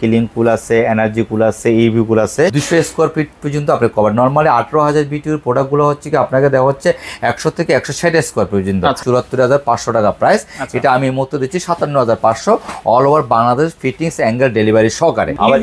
Killing কুল আছে, energy কুল আছে, EV কুল আছে, 200 স্কোয়ার ফিট পর্যন্ত আপনি কভার। নর্মালি 18,000 বিটিউর প্রোডাক্টগুলো হচ্ছে কি আপনাকে দেওয়া হচ্ছে 100 থেকে 160 স্কোয়ার পর্যন্ত, 74,500 টাকা প্রাইস। এটা আমি এই মুহূর্তে দিচ্ছি 57,500, all over Bangladesh fittings angle delivery সহকারে। আবার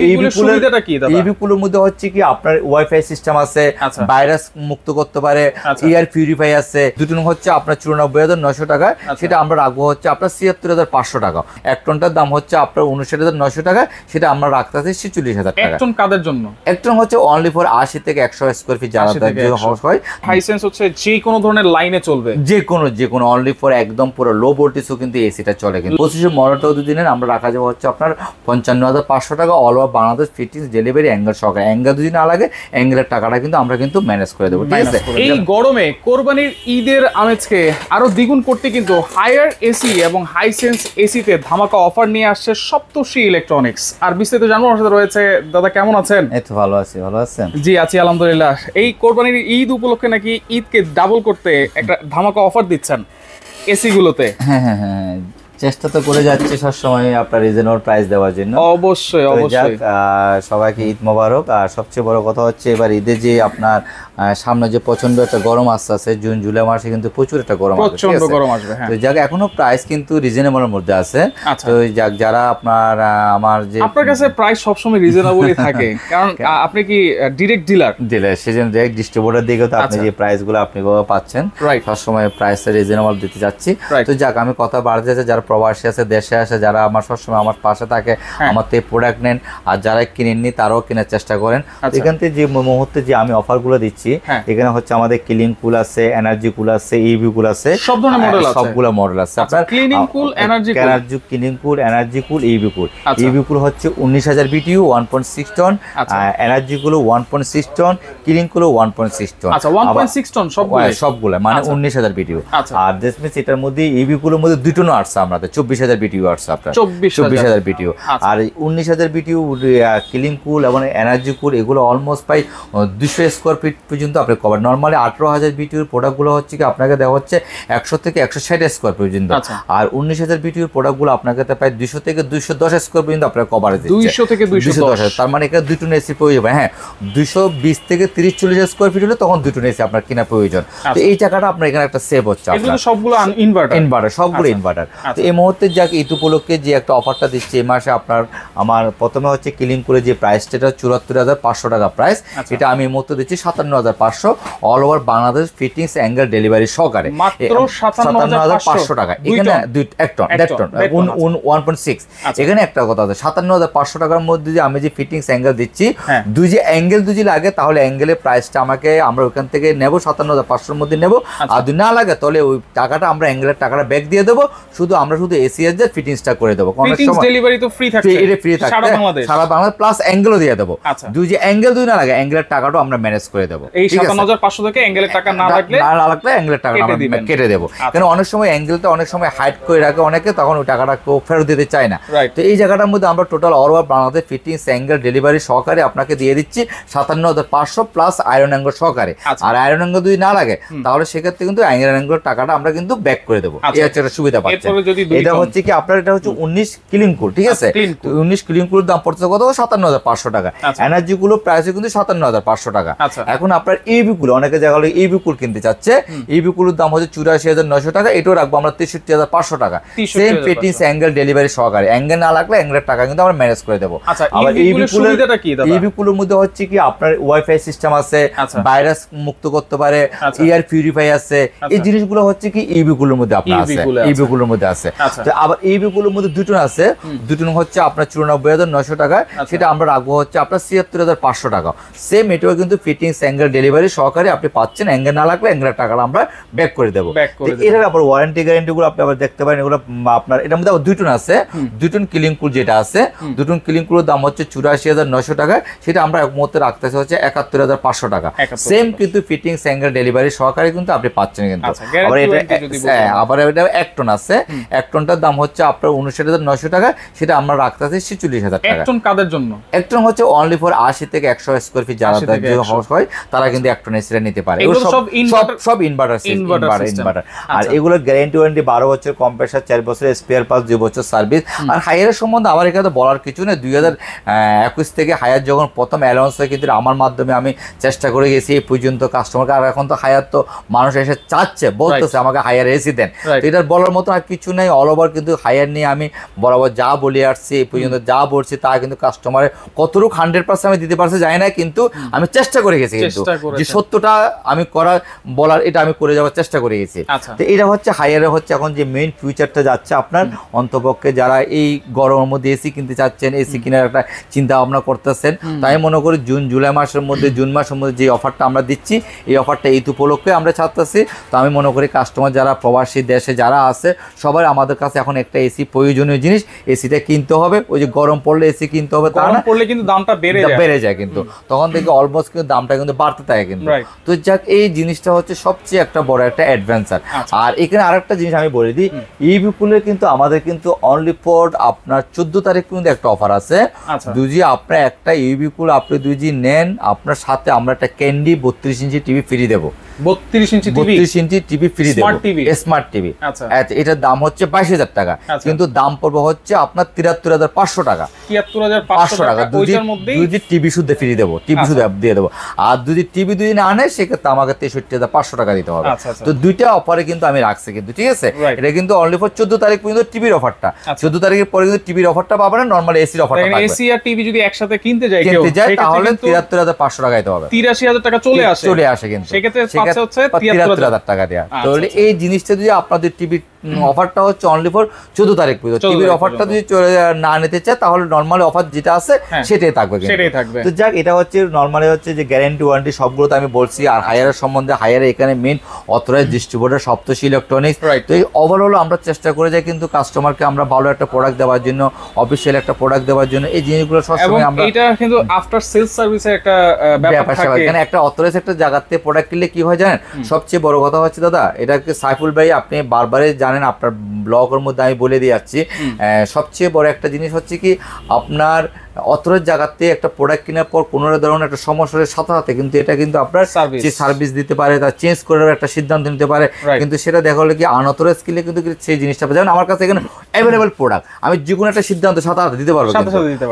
ইভি কুলের মধ্যে হচ্ছে কি আপনার ওয়াইফাই সিস্টেম আছে, ভাইরাস মুক্ত করতে পারে, এয়ার পিউরিফাই আছে। দুটো হচ্ছে আপনার 94,900 টাকা, সেটা আমরা রাখবো হচ্ছে আপনার 76,500 টাকা। এক টনটার দাম হচ্ছে আপনার 59,900 টাকা, সেটা আমরা রাখতেছি 46,000 টাকা। এক টন কাদের জন্য? এক টন হচ্ছে অনলি ফর 80 থেকে 100 স্কয়ার ফিট যারা হাউস হয়। হাইসেন্স হচ্ছে যে কোনো ধরনের লাইনে চলবে, যে কোনো অনলি ফর একদম পুরো লো ভোল্টেজও কিন্তু এসিটা চলে। কিন্তু 25 মডেলটাও দুদিনের আমরা রাখা যাবো হচ্ছে আপনার 55,500 টাকা, all over Bangladesh fittings delivery angle সহকারে। অ্যাঙ্গেল যদি না লাগে অ্যাঙ্গেলের টাকাটা কিন্তু আমরা কিন্তু ম্যানেজ করে দেবো, ঠিক আছে? এই গরমে কোরবানির ঈদের আমেজকে আরো দ্বিগুণ করতে কিন্তু হায়ার এসি এবং হাইসেন্স এসিতে ধামাকা অফার নিয়ে আসছে সপ্তর্ষি ইলেকট্রনিক্স। আর বিস্তারিত জানবো আমার সাথে রয়েছে দাদা। কেমন আছেন? এই তো ভালো আছি, ভালো আছেন? জি আছি আলহামদুলিল্লাহ। এই কোরবানির ঈদ উপলক্ষে নাকি ঈদকে ডাবল করতে একটা ধামাকা অফার দিচ্ছেন এসি গুলোতে? হ্যাঁ হ্যাঁ হ্যাঁ, চেষ্টা তো করে যাচ্ছি সবসময় আপনার রিজনেবল প্রাইস দেওয়ার জন্য। অবশ্যই অবশ্যই। সবাইকে ঈদ মোবারক। আর সবচেয়ে বড় কথা হচ্ছে এবার ঈদে যে আপনার সামনে যে প্রচন্ড একটা গরম আসছে, জুন জুলাই মাসে কিন্তু প্রচুর একটা গরম আসবে, প্রচন্ড গরম আসবে। তো যাক এখনো প্রাইস কিন্তু রিজনেবলের মধ্যে আছে। তো যাক যারা আপনার আমার যে আপনার কাছে প্রাইস সবসময় রিজনেবলই থাকে, কারণ আপনি কি ডিরেক্ট ডিলার, সেজন্য ডাইরেক্ট ডিস্ট্রিবিউটর দিকে তো আপনি যে প্রাইস গুলো আপনি পাচ্ছেন সবসময় প্রাইসটা রিজনেবল দিতে যাচ্ছি। তো যাক আমি কথা বাড়তে যাচ্ছি, যারা প্রবাসী আছে, দেশে আসে, যারা আমার সবসময় আমার পাশে থাকে, আমার থেকে প্রোডাক্ট নেন, আর যারা কিনেননি তারাও কেনার চেষ্টা করেন। এখান থেকে যে মুহূর্তে যে আমি অফারগুলো দিচ্ছি, এখানে হচ্ছে আমাদের কিলিং কুল আছে, এনার্জি কুল আছে, ইভি কুল আছে, সব ধরনের মডেল আছে, সবগুলো মডেল আছে আপনার। Cleaning cool, energy killing cool, energy cool, EV cool. EV cool হচ্ছে 19,000 BTU 1.6 ton, energy cool 1.6 ton, killing cool 1.6 ton. আচ্ছা 1.6 টন সবগুলো মানে 19,000 বিটিইউ। আর দেশমিস এটার মধ্যে ইভি কুলের মধ্যে দুই টন আসছে আমাদের 24,000 বিটিইউ আসছে আপনার, 24,000 বিটিইউ। আর 19,000 বিটিইউ কিলিং কুল এবং এনার্জি কুল এগুলো অলমোস্ট প্রায় 200 স্কোয়ার ফিট পর্যন্ত আপনি কভার। নর্মালি 18,000 বিটিউর প্রোডাক্টগুলো হচ্ছে কি আপনাকে দেওয়া হচ্ছে 100 থেকে 160 স্কোয়ার পর্যন্ত, আর 19,000 বিটিউর প্রোডাক্টগুলো আপনাকে প্রায় 200 থেকে 210 স্কোয়ার পর্যন্ত আপনার কভারেজ দিচ্ছে। 200 থেকে 210, তার মানে এখানে 2 টন এসি প্রয়োজন। হ্যাঁ 220 থেকে 30-40 স্কোয়ার ফিট হলে তখন 2 টন এসি আপনার কেনা প্রয়োজন। তো এই টাকাটা আপনার এখানে একটা সেভ হচ্ছে। আপনার সবগুলো ইনভার্টার, সবগুলো ইনভার্টার। তো এই মুহূর্তে যাক ঈদ উপলক্ষে যে একটা অফারটা দিচ্ছে এই মাসে আপনার, আমার প্রথমে হচ্ছে কিলিং করে যে প্রাইসটা 74,500 টাকা প্রাইস, এটা আমি এই মুহূর্তে দিচ্ছি 57,500, all over Bangladesh fittings angle delivery সহকারে, মাত্র 57,500 টাকা। এখানে এক টন 1.6। এখানে একটা কথা আছে, 57,500 টাকার মধ্যে যে আমি যে ফিটিংস অ্যাঙ্গেল দিচ্ছি, দুই যে অ্যাঙ্গেল যদি লাগে তাহলে অ্যাঙ্গেলের প্রাইসটা আমাকে আমরা ওখান থেকে নেব 57,500 এর মধ্যে নেব। আর যদি না লাগে তাহলে ওই টাকাটা আমরা অ্যাঙ্গেলের টাকাটা ব্যাক দিয়ে দেবো, শুধু আমরা শুধু এসিএস যে ফিটিংসটা করে দেবো। ডেলিভারি তো ফ্রি থাকছে, এটা ফ্রি থাকছে সারা বাংলাদেশ, প্লাস অ্যাঙ্গেলও দিয়ে দেবো। দুই যে অ্যাঙ্গেল দুই না লাগে অ্যাঙ্গেলের টাকাটাও আমরা ম্যানেজ করে দেবো। এই 57,500 থেকে অ্যাঙ্গেলের টাকা না লাগলে অ্যাঙ্গেলের টাকা আমরা কেটে দেবো। কারণ অনেক সময় অ্যাঙ্গেলটা অনেক সময় হাইড করে রাখে অনেকে, তখন ওই টাকাটা কেউ ফেরত দিতে চায় না। তো এই জায়গাটার মধ্যে আমরা total all over Bangladesh fittings angle delivery সহকারে আপনাকে দিয়ে দিচ্ছি 57,500 প্লাস আয়রন অ্যাঙ্গেল সহকারে। আর আয়রন অ্যাঙ্গেল যদি না লাগে তাহলে সেক্ষেত্রে কিন্তু আয়রন অ্যাঙ্গেলের টাকাটা আমরা কিন্তু ব্যাক করে দেবো। এই হচ্ছে একটা সুবিধা পাচ্ছেন। এটা হচ্ছে কি আপনার এটা হচ্ছে 19 কিলিং কুল, ঠিক আছে? 19 কিলিং কুলের দাম পড়ছে কত? 57,500 টাকা। এনার্জি গুলো প্রাইস কিন্তু 57,500 টাকা। এখন আপনার ইভি কুল, অনেকে জায়গা হলো ইভি কুল কিনতে চাচ্ছে, ইভি কুলের দাম হচ্ছে 84,900 টাকা, এটাও রাখবো আমরা 63,500 টাকা। সেম ফিটিংস অ্যাঙ্গেল ডেলিভারি সহকারে, অ্যাঙ্গেল না লাগলে অ্যাঙ্গেলের টাকা কিন্তু আমরা ম্যানেজ করে দেবো। আবার ইভি কুলের মধ্যে হচ্ছে কি আপনার ওয়াইফাই সিস্টেম আছে, ভাইরাস মুক্ত করতে পারে, এয়ার পিউরিফাই আছে, এই জিনিসগুলো হচ্ছে কি ইভি কুলের মধ্যে আপনার আছে, ইভি কুলের মধ্যে আছে। তো আবার ইভি কুলের মধ্যে দুটো আছে, দুটো হচ্ছে আপনার 94,900 টাকা, সেটা আমরা রাখবো হচ্ছে আপনার 76,500 টাকা। সেম এটাও কিন্তু ফিটিংস অ্যাঙ্গেল ডেলিভারি সহকারে আপনি পাচ্ছেন, অ্যাঙ্গেল না লাগলে অ্যাঙ্গেলের টাকাটা আমরা ব্যাক করে দেবো। এটার আবার ওয়ারেন্টি গ্যারান্টি গুলো আপনি আবার দেখতে পারেন, এগুলো আপনার এটার মধ্যে আবার 2 টন আছে, 2 টন কিলিং কুল যেটা আছে, 2 টন কিলিং কুলের দাম হচ্ছে 84,900 টাকা, সেটা আমরা এক মুহূর্তে রাখতেছি হচ্ছে 71,500 টাকা। সেম কিন্তু ফিটিংস অ্যাঙ্গেল ডেলিভারি সহকারে কিন্তু আপনি পাচ্ছেন। কিন্তু আবার এটা আবার এটা 1 টন আছে, 1 টনটার দাম হচ্ছে আপনার 59,900 টাকা, সেটা আমরা রাখতেছি 46,000 টাকা। 1 টন কাদের জন্য? 1 টন হচ্ছে অনলি ফর 80 থেকে 100 স্কয়ার ফিট যারা হয় তারা কিন্তু 1 টন এসিটা নিতে পারে। এগুলো সব ইনভার্টার। আর এগুলোর গ্যারান্টি ওয়ারেন্টি 12 বছর, কম্প্রেসার 4 বছর, স্পেয়ার পার্টস 2 বছর সার্ভিস। আর হায়ারের সম্বন্ধে আমার এখানে বলার কিছু নেই। 2021 থেকে হায়ার যখন প্রথম অ্যালাউন্স হয় কিন্তু আমার মাধ্যমে আমি চেষ্টা করে গেছি এই পর্যন্ত কাস্টমারকে। আর এখন তো হায়ার তো মানুষ এসে চাচ্ছে, বলতেছে আমাকে হায়ার এসি দেন। তো এটার বলার মতো আর কিছু নেই। অল ওভার কিন্তু হায়ার নিয়ে আমি বরাবর যা বলে আসছি, এই পর্যন্ত যা বলছি তা কিন্তু কাস্টমারের কতটুকু 100% আমি দিতে পারছি জানি না, কিন্তু আমি চেষ্টা করে গেছি, কিন্তু যে সত্যটা আমি বলার এটা আমি করে যাওয়ার চেষ্টা করে গেছি। তো এটা হচ্ছে হায়ারে হচ্ছে এখন যে মেইন ফিউচারটা যাচ্ছে আপনার অন্তপক্ষে যারা এই গরমের মধ্যে এসি কিনতে চাচ্ছেন, এসি কেনার একটা চিন্তা ভাবনা করতেছেন, তাই মনে করি জুন জুলাই মাসের মধ্যে, জুন মাসের মধ্যে যে অফারটা আমরা দিচ্ছি, এই অফারটা ঈদ উপলক্ষে আমরা ছাড়তেছি। তো আমি মনে করি কাস্টমার যারা প্রবাসী দেশে যারা আছে সবাই আমাদের কাছে এখন একটা এসি প্রয়োজনীয় জিনিস, এসিটা কিনতে হবে। ওই যে গরম পড়লে এসি কিনতে হবে, তা না পড়লে কিন্তু দামটা বেড়ে যায়, কিন্তু তখন থেকে অলমোস্ট কিন্তু দামটা কিন্তু বাড়তে থাকে কিন্তু। তো যাক, এই জিনিসটা হচ্ছে সবচেয়ে একটা বড় একটা অ্যাডভেঞ্চার। আর এখানে আরেকটা জিনিস আমি বলে দিই, ইবি পুলে কিন্তু আমাদের কিন্তু অনলি ফর আপনার 14 তারিখ কিন্তু একটা অফার আছে। দুজি আপনার একটা ইবি পুল আপনি দুজি নেন, আপনার সাথে আমরা একটা ক্যান্ডি 32 ইঞ্চি টিভি ফ্রি দেবো। 32 ইঞ্চি টিভি ফ্রি দেবো, স্মার্ট টিভি। আচ্ছা, এটার দাম হচ্ছে 22,000 টাকা, কিন্তু দাম পড়বে হচ্ছে আপনার 73,500 টাকা। 73,500 টাকা। দুই টিভি শুদ্ধ ফ্রি দেবো, টিভি শুদ্ধ দিয়ে দেবো। আর যদি টিভি দুই না আনে সেক্ষেত্রে আমাকে 63,500 টাকা দিতে হবে। তো দুইটা অফারে কিন্তু আমি রাখছি কিন্তু, ঠিক আছে। এটা কিন্তু অনলি ফর 14 তারিখ পর্যন্ত টিভির অফারটা। 14 তারিখের পরে কিন্তু টিভির অফারটা পাবে না, নরমাল এসির অফারটা পাবে। এসি আর টিভি যদি একসাথে কিনতে যায় তাহলে 73,500 টাকা দিতে হবে। 83,000 টাকা চলে আসে কিন্তু সেক্ষেত্রে হচ্ছে 73,000 টাকা দেয়া। তাহলে এই জিনিসটা যদি আপনাদের টিভি অফারটা হচ্ছে অনলি ফর 14 তারিখ পর্যন্ত, টিভির অফারটা যদি না নিতে চায় তাহলে নরমালি অফার যেটা আছে সেটাই থাকবে। তো যাক, এটা হচ্ছে নরমালি হচ্ছে যে গ্যারান্টি ওয়ারেন্টি সবগুলো তো আমি বলছি। আর হায়ারের সম্বন্ধে, হায়ারে এখানে মেইন অথরাইজড ডিস্ট্রিবিউটর সপ্তর্ষি ইলেকট্রনিক্স। তো এই ওভারঅল আমরা চেষ্টা করে যাই কিন্তু কাস্টমারকে আমরা ভালো একটা প্রোডাক্ট দেওয়ার জন্য, অফিশিয়াল একটা প্রোডাক্ট দেওয়ার জন্য। এই জিনিসগুলো সবসময় আমরা, এটা কিন্তু আফটার সেলস সার্ভিসের একটা ব্যাপার থাকে। এখানে একটা অথরাইজ একটা জায়গাতে প্রোডাক্ট কিনলে কি হয় জানেন, সবচেয়ে বড় কথা হচ্ছে দাদা, এটাকে সাইফুল ভাই আপনি বারবারই জানেন, আপনার ব্লগের মধ্যে আমি বলে দিয়ে যাচ্ছি, সবচেয়ে বড় একটা জিনিস হচ্ছে কি আপনার অথরাইজ জায়গাতে একটা প্রোডাক্ট কেনার পর কোনো ধরনের একটা সমস্যার সাথে সাথে কিন্তু এটা কিন্তু আপনার যে সার্ভিস দিতে পারে, তা চেঞ্জ করার একটা সিদ্ধান্ত নিতে পারে। কিন্তু সেটা দেখা হলো কি আনঅথরাইজ কিনলে কিন্তু সেই জিনিসটা যেমন আমার কাছে এখানে অ্যাভেলেবল প্রোডাক্ট, আমি যে কোনো একটা সিদ্ধান্ত সাথে সাথে দিতে পারবো।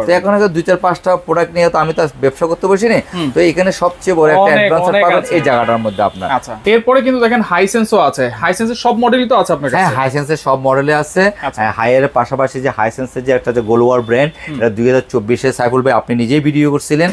তো এখন 2-4-5টা প্রোডাক্ট নিয়ে তো আমি তো ব্যবসা করতে বসি না। তো এখানে সবচেয়ে বড় একটা অ্যাডভান্স পাবেন এই জায়গাটার মধ্যে আপনার। আচ্ছা, এরপরে কিন্তু দেখেন হাইসেন্সও আছে। হাইসেন্সের সব মডেলই তো আছে আপনার কাছে? হ্যাঁ, হাইসেন্সের সব মডেলে আছে। হায়ারের পাশাপাশি যে হাইসেন্সের যে একটা যে গোলওয়ার ব্র্যান্ড, এটা 2024-এ সাইফুল ভাই আপনি নিজেই ভিডিও করছিলেন,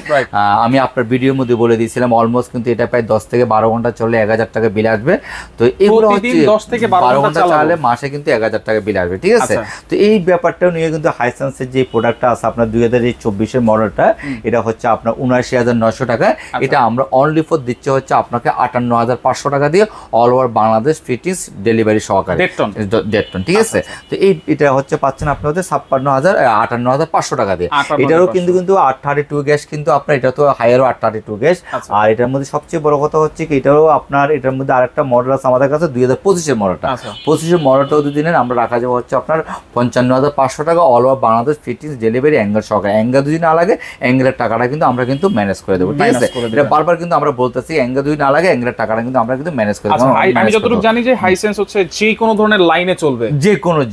আমি আপনার ভিডিওর মধ্যে বলে দিয়েছিলাম অলমোস্ট কিন্তু এটা প্রায় 10 থেকে 12 ঘন্টা চললে 1,000 টাকা বিল আসবে। তো এগুলো হচ্ছে 10 থেকে 12 ঘন্টা চালালে মাসে কিন্তু 1,000 টাকা বিল আসবে, ঠিক আছে। তো এই ব্যাপারটাও নিয়ে কিন্তু হাইসেন্সের যে প্রোডাক্টটা আছে আপনার 2024-এর মডেলটা, এটা হচ্ছে আপনার 79,900 টাকা। এটা আমরা অনলি ফর দিচ্ছে হচ্ছে আপনাকে 58,500 টাকা দিয়ে all over Bangladesh fittings delivery সহকারে, 1.5 টন, ঠিক আছে। তো এটা হচ্ছে পাচ্ছেন আপনি হচ্ছে 58,500 টাকা দিয়ে। এটারও কিন্তু 832 গ্যাস, কিন্তু আপনার এটা তো হায়ারও 832 গ্যাস। আর এটার মধ্যে সবচেয়ে বড় কথা হচ্ছে কি এটারও আপনার এটার মধ্যে আরেকটা মডেল আছে আমাদের কাছে 2025-এর মডেলটা। 25-এর মডেলটাও যদি নেন আমরা রাখা যাবে হচ্ছে আপনার 55,500 টাকা all over Bangladesh fittings delivery angle সহকারে। অ্যাঙ্গেল যদি না লাগে অ্যাঙ্গেলের টাকাটা কিন্তু আমরা কিন্তু ম্যানেজ করে দেবো, ঠিক আছে। এটা বারবার কিন্তু আমরা বলতেছি অ্যাঙ্গেল যদি না লাগে অ্যাঙ্গেলের টাকাটা কিন্তু আমরা কিন্তু ম্যানেজ করে দেবো। আমি যতটুকু জানি যে হাইসেন্স হচ্ছে যে কোনো ধরনের লাইনে চলবে,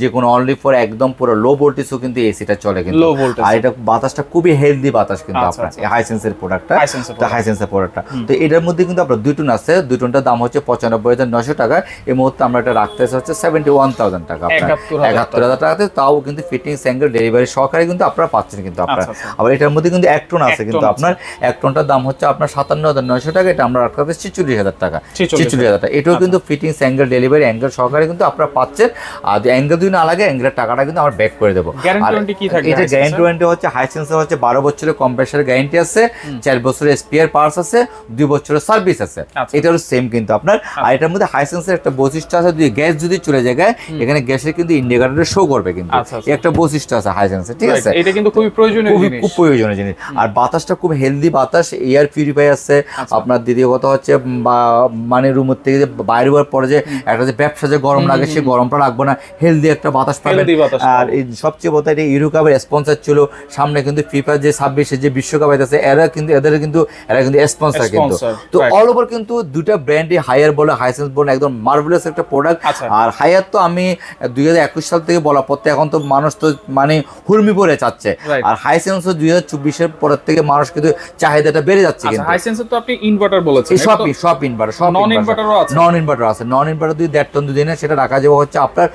যে কোনো অনলি ফর একদম পুরো লো ভোল্টেজও কিন্তু এসিটা চলে কিন্তু। আর এটা বাতাসটা খুবই হেলদি বাতাস কিন্তু আপনার হাইসেন্সের প্রোডাক্টটা, হাইসেন্সের প্রোডাক্টটা। তো এটার মধ্যে কিন্তু আপনার 2 টন আছে, 2 টনটার দাম হচ্ছে 95,900 টাকা। এই মুহূর্তে আমরা এটা রাখতে হচ্ছে 71,000 টাকা, 71,000 টাকাতে, তাও কিন্তু ফিটিংস অ্যাঙ্গেল ডেলিভারি সহকারে কিন্তু আপনারা পাচ্ছেন কিন্তু আপনার। আবার এটার মধ্যে কিন্তু 1 টন আছে কিন্তু আপনার, 1 টনটার দাম হচ্ছে আপনার 57,900 টাকা। এটা আমরা রাখতে 46,000 টাকা, 46,000 টাকা। এটাও কিন্তু ফিটিংস অ্যাঙ্গেল ডেলিভারি অ্যাঙ্গেল সহকারে কিন্তু আপনারা পাচ্ছেন। আর অ্যাঙ্গেল যদি না লাগে অ্যাঙ্গেলের টাকাটা কিন্তু আমরা ব্যাক করে দেবো। এটা গ্যারান্টি ওয়ারেন্টি হচ্ছে হাইসেন্সের হচ্ছে 12 বছরের কম্প্রেসার গ্যারান্টি আছে, 4 বছরের স্পেয়ার পার্টস আছে, 2 বছরের সার্ভিস আছে। এটারও সেম কিন্তু আপনার। আর এটার মধ্যে হাইসেন্সের একটা বৈশিষ্ট্য আছে, যদি গ্যাস যদি চলে যায় এখানে গ্যাসের কিন্তু ইন্ডিকেটরে শো করবে কিন্তু, একটা বৈশিষ্ট্য আছে হাইসেন্সের, ঠিক আছে। এটা কিন্তু খুবই প্রয়োজনীয় জিনিস, খুব প্রয়োজনীয় জিনিস। আর বাতাসটা খুব হেলদি বাতাস, এয়ার পিউরিফাই আছে আপনার। দ্বিতীয় কথা হচ্ছে বা মানে রুমের থেকে যে বাইরে হওয়ার পরে যে একটা যে ব্যবসা যে গরম লাগে সেই গরমটা রাখবো না, হেলদি একটা বাতাস পাবেন। আর এই সবচেয়ে বলতে এটা ইউরো কাপের স্পন্সর ছিল, সামনে কিন্তু ফিফা যে 26 যে বিশ্বকাপ আছে এরা কিন্তু এরা কিন্তু স্পন্সর কিন্তু। তো অল ওভার কিন্তু দুটা ব্র্যান্ডই হায়ার বলে হাইসেন্স বলে একদম মার্ভেলাস একটা প্রোডাক্ট। আর হায়ার তো আমি 2021 সাল থেকে বলা পড়তে এখন তো মানুষ তো মানে হুরমি পরে চাচ্ছে, আর হাইসেন্স 2024 পরের থেকে মানুষ কিন্তু চাহিদাটা বেড়ে যাচ্ছে। কিন্তু হাইসেন্সের তো আপনি ইনভার্টার বলেছেন, সব ইনভার্টার, সব নন ইনভার্টারও আছে। নন ইনভার্টার আছে, নন ইনভার্টার 1.5 টন দুদিনে সেটা রাখা যাবে হচ্ছে আপনার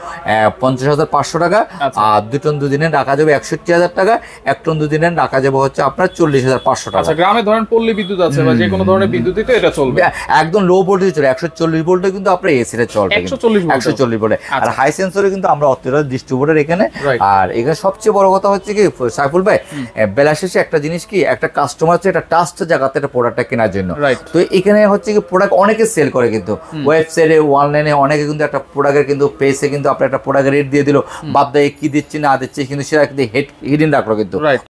50,500 টাকা, আর 2 টন দুদিনে রাখা যাবে 61,000 টাকা, 1 টন দুদিনে রাখা যাবে হচ্ছে আপনার 40,500 টাকা। আচ্ছা, গ্রামে ধরেন পল্লী বিদ্যুৎ আছে বা যে কোনো ধরনের বিদ্যুৎতে এটা চলবে, একদম লো ভোল্টেজ চলে, 140 ভোল্টে কিন্তু আপনার এসিটা চলবে, 140 ভোল্টে। আর হাই সেন্সরে কিন্তু আমরা অথরাইজড ডিস্ট্রিবিউটর এখানে। আর এখানে সবচেয়ে বড় কথা হচ্ছে কি সাইফুল ভাই, বেলা শেষে একটা জিনিস কি, একটা কাস্টমার হচ্ছে একটা ট্রাস্ট জায়গাতে একটা প্রোডাক্টটা কেনার জন্য। তো এখানে হচ্ছে কি প্রোডাক্ট অনেকে সেল করে, কিন্তু ওয়েবসাইটে অনলাইনে অনেকে কিন্তু একটা প্রোডাক্টের কিন্তু পেজে কিন্তু আপনার একটা প্রোডাক্টের রেট দিয়ে দিল, বাদ দিয়ে কি দিচ্ছে না দিচ্ছে কিন্তু সেটা কিন্তু হিডেন রাখলো কিন্তু।